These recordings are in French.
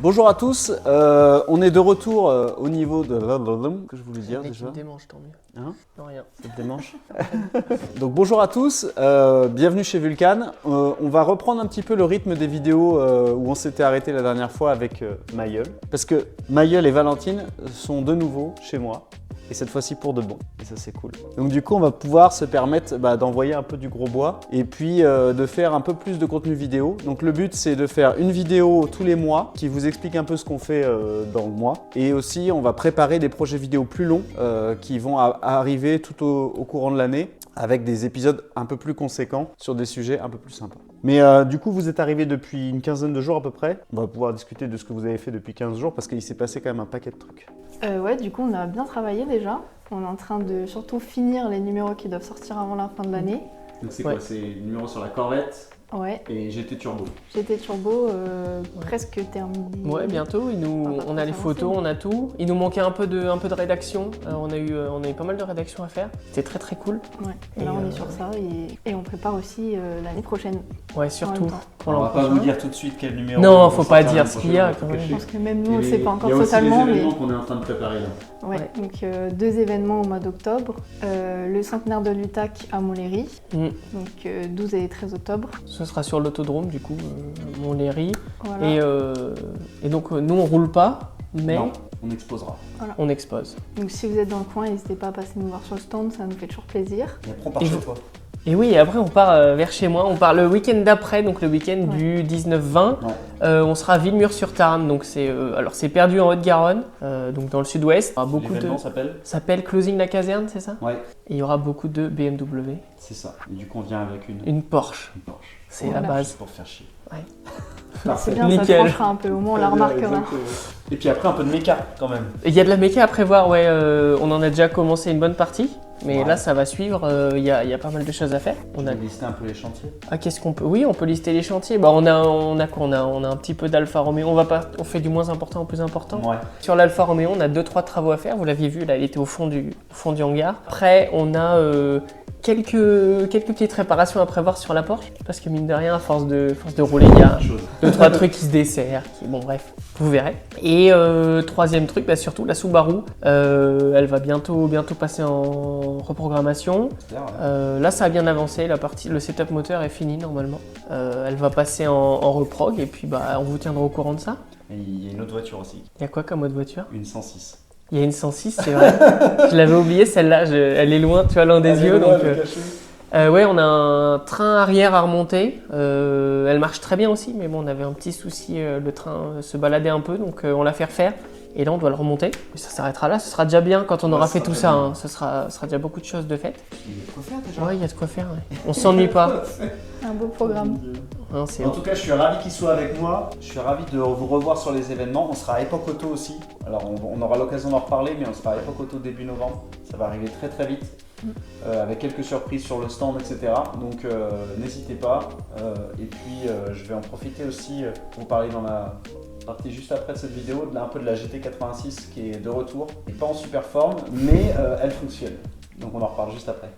Bonjour à tous, on est de retour au niveau de... que je voulais dire déjà. Ça me démange, tant mieux. Hein? Non, rien. Ça te démange. Donc bonjour à tous, bienvenue chez Vulcan. On va reprendre un petit peu le rythme des vidéos où on s'était arrêté la dernière fois avec Mayeul. Parce que Mayeul et Valentine sont de nouveau chez moi. Et cette fois-ci pour de bon, et ça c'est cool. Donc du coup on va pouvoir se permettre d'envoyer un peu du gros bois et puis de faire un peu plus de contenu vidéo. Donc le but c'est de faire une vidéo tous les mois qui vous explique un peu ce qu'on fait dans le mois. Et aussi on va préparer des projets vidéo plus longs qui vont arriver tout au courant de l'année avec des épisodes un peu plus conséquents sur des sujets un peu plus sympas. Mais du coup, vous êtes arrivé depuis une quinzaine de jours à peu près. On va pouvoir discuter de ce que vous avez fait depuis 15 jours parce qu'il s'est passé quand même un paquet de trucs. Ouais, du coup, on a bien travaillé déjà. On est en train de surtout finir les numéros qui doivent sortir avant la fin de l'année. Donc c'est quoi? C'est le numéro sur la Corvette Ouais. et GT Turbo. GT Turbo, presque terminé. Ouais, bientôt. On a les photos, on a tout. Il nous manquait un peu de rédaction. On a eu pas mal de rédaction à faire. C'était très très cool. Ouais. Et là, on est sur ça et on prépare aussi l'année prochaine. Ouais, surtout. On va pas vous dire tout de suite quel numéro. Non, faut pas dire ce qu'il y a quand même. Je pense que même nous, on ne sait pas encore totalement. totalement. Il y a aussi les mais... événements qu'on est en train de préparer là. Ouais, donc 2 événements au mois d'octobre. Le centenaire de l'UTAC à Montlhéry, donc 12 et 13 octobre. Ce sera sur l'autodrome du coup, Montlhéry. Voilà. Et donc nous on roule pas, mais Non, on exposera. Voilà. on expose. Donc si vous êtes dans le coin, n'hésitez pas à passer nous voir sur le stand, ça nous fait toujours plaisir. Et après on part chez toi. Et oui, et après on part vers chez moi, on part le week-end d'après, donc le week-end du 19-20. On sera à Villemur-sur-Tarn, donc c'est perdu en Haute-Garonne, donc dans le sud-ouest. L'événement s'appelle Closing la caserne, c'est ça? Ouais. Et il y aura beaucoup de BMW. C'est ça. Et du coup on vient avec une Porsche. C'est la base. Juste pour faire chier. Ouais. C'est bien, Nickel. ça tranchera un peu, au moins on la remarquera. Et puis après un peu de méca quand même. Il y a de la méca à prévoir, ouais. On en a déjà commencé une bonne partie. Mais là, ça va suivre, il y a pas mal de choses à faire. On a listé un peu les chantiers. Ah, qu'est-ce qu'on peut... Oui, on peut lister les chantiers. Bah, on a un petit peu d'Alfa Romeo. On fait du moins important au plus important. Ouais. Sur l'Alfa Romeo, on a 2-3 travaux à faire. Vous l'aviez vu, là, elle était au fond du hangar. Après, on a quelques petites réparations à prévoir sur la Porsche. Parce que mine de rien, à force de rouler, il y a 2-3 trucs qui se desserrent. Bon, bref, vous verrez. Et troisième truc, bah, surtout la Subaru. Elle va bientôt passer en reprogrammation. Là, ça a bien avancé. Le setup moteur est fini normalement. Elle va passer en reprog et puis bah, on vous tiendra au courant de ça. Et il y a une autre voiture aussi. Il y a quoi comme autre voiture? Une 106. Il y a une 106, c'est vrai. Je l'avais oublié celle-là. Elle est loin, tu vois, loin des yeux. Donc, ouais, on a un train arrière à remonter. Elle marche très bien aussi, mais bon, on avait un petit souci. Le train se baladait un peu, donc on l'a fait refaire. Et là, on doit le remonter. Mais ça s'arrêtera là. Ce sera déjà bien quand on aura fait tout ça. Hein. Ce sera déjà beaucoup de choses de faites. Il y a de quoi faire déjà. Ouais, il y a de quoi faire. Ouais. On s'ennuie pas. Un beau programme. Non, en tout cas, je suis ravi qu'il soit avec moi. Je suis ravi de vous revoir sur les événements. On sera à Epoch Auto aussi. Alors, on aura l'occasion d'en reparler, mais on sera à Epoch Auto début novembre. Ça va arriver très très vite. Avec quelques surprises sur le stand, etc. Donc n'hésitez pas. Et puis je vais en profiter aussi pour vous parler dans la partie juste après cette vidéo un peu de la GT86 qui est de retour. Elle n'est pas en super forme, mais elle fonctionne. Donc on en reparle juste après.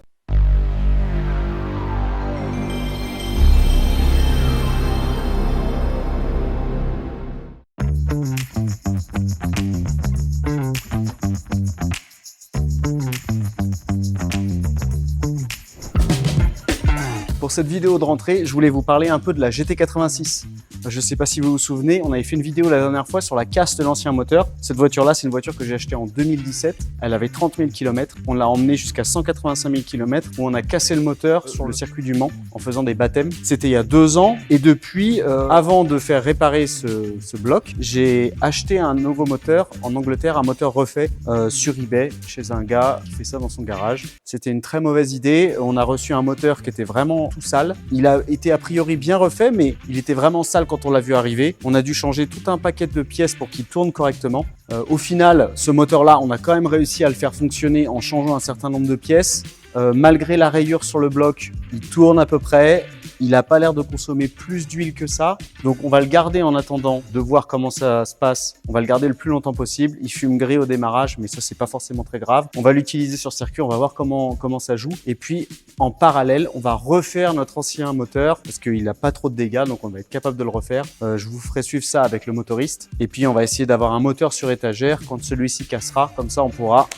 Pour cette vidéo de rentrée, je voulais vous parler un peu de la GT86. Je ne sais pas si vous vous souvenez, on avait fait une vidéo la dernière fois sur la casse de l'ancien moteur. Cette voiture-là, c'est une voiture que j'ai achetée en 2017. Elle avait 30 000 km. On l'a emmenée jusqu'à 185 000 km où on a cassé le moteur sur le circuit du Mans en faisant des baptêmes. C'était il y a 2 ans. Et depuis, avant de faire réparer ce bloc, j'ai acheté un nouveau moteur en Angleterre, un moteur refait sur eBay chez un gars qui fait ça dans son garage. C'était une très mauvaise idée. On a reçu un moteur qui était vraiment tout sale. Il a été a priori bien refait, mais il était vraiment sale quand on l'a vu arriver. On a dû changer tout un paquet de pièces pour qu'il tourne correctement. Au final, ce moteur-là, on a quand même réussi à le faire fonctionner en changeant un certain nombre de pièces. Malgré la rayure sur le bloc, il tourne à peu près. il n'a pas l'air de consommer plus d'huile que ça. Donc on va le garder en attendant de voir comment ça se passe. On va le garder le plus longtemps possible. Il fume gris au démarrage, mais ça c'est pas forcément très grave. On va l'utiliser sur circuit, on va voir comment ça joue. Et puis en parallèle, on va refaire notre ancien moteur parce qu'il n'a pas trop de dégâts, donc on va être capable de le refaire. Je vous ferai suivre ça avec le motoriste. Et puis on va essayer d'avoir un moteur sur étagère quand celui-ci cassera. Comme ça on pourra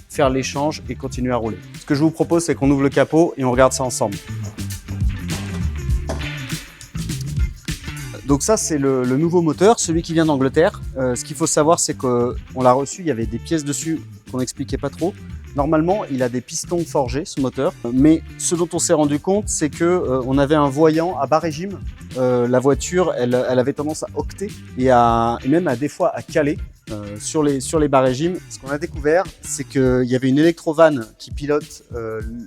faire l'échange et continuer à rouler. Ce que je vous propose, c'est qu'on ouvre le capot et on regarde ça ensemble. Donc ça, c'est le nouveau moteur, celui qui vient d'Angleterre. Ce qu'il faut savoir, c'est qu'on l'a reçu, il y avait des pièces dessus qu'on n'expliquait pas trop. Normalement, il a des pistons forgés, ce moteur. Mais ce dont on s'est rendu compte, c'est qu'on avait un voyant à bas régime. La voiture, elle avait tendance à octer et même des fois à caler. Sur les bas régimes, ce qu'on a découvert, c'est qu'il y avait une électrovanne qui pilote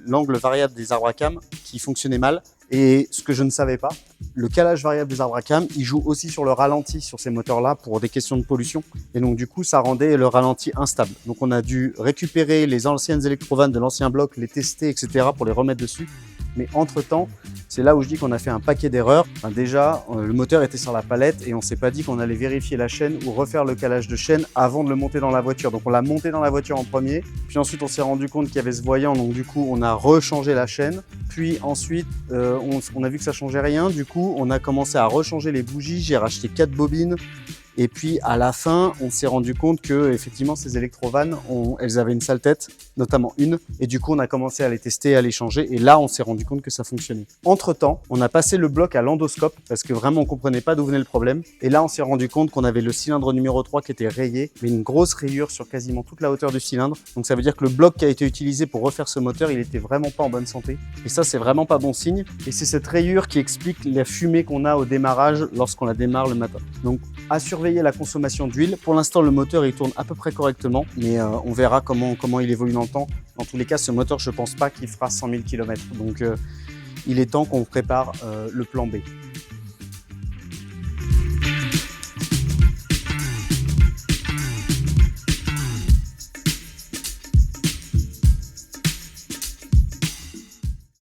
l'angle variable des arbres à cam qui fonctionnait mal. Et ce que je ne savais pas, le calage variable des arbres à cam, il joue aussi sur le ralenti sur ces moteurs-là pour des questions de pollution. Et donc du coup, ça rendait le ralenti instable. Donc on a dû récupérer les anciennes électrovannes de l'ancien bloc, les tester, etc. pour les remettre dessus. Mais entre-temps, c'est là où je dis qu'on a fait un paquet d'erreurs. Enfin, déjà, le moteur était sur la palette et on s'est pas dit qu'on allait vérifier la chaîne ou refaire le calage de chaîne avant de le monter dans la voiture. Donc on l'a monté dans la voiture en premier, puis ensuite on s'est rendu compte qu'il y avait ce voyant, donc du coup on a rechangé la chaîne. Puis ensuite, on a vu que ça changeait rien, du coup on a commencé à rechanger les bougies, j'ai racheté 4 bobines. Et puis à la fin, on s'est rendu compte que effectivement ces électrovannes, elles avaient une sale tête, notamment une. Et du coup, on a commencé à les tester, à les changer. Et là, on s'est rendu compte que ça fonctionnait. Entre-temps, on a passé le bloc à l'endoscope parce que vraiment, on comprenait pas d'où venait le problème. Et là, on s'est rendu compte qu'on avait le cylindre numéro 3 qui était rayé, mais une grosse rayure sur quasiment toute la hauteur du cylindre. Donc ça veut dire que le bloc qui a été utilisé pour refaire ce moteur, il était vraiment pas en bonne santé. Et ça, c'est vraiment pas bon signe. Et c'est cette rayure qui explique la fumée qu'on a au démarrage lorsqu'on la démarre le matin. Donc à surveiller la consommation d'huile. Pour l'instant, le moteur il tourne à peu près correctement, mais on verra comment il évolue dans le temps. Dans tous les cas, ce moteur, je pense pas qu'il fera 100 000 km. Donc il est temps qu'on prépare le plan B.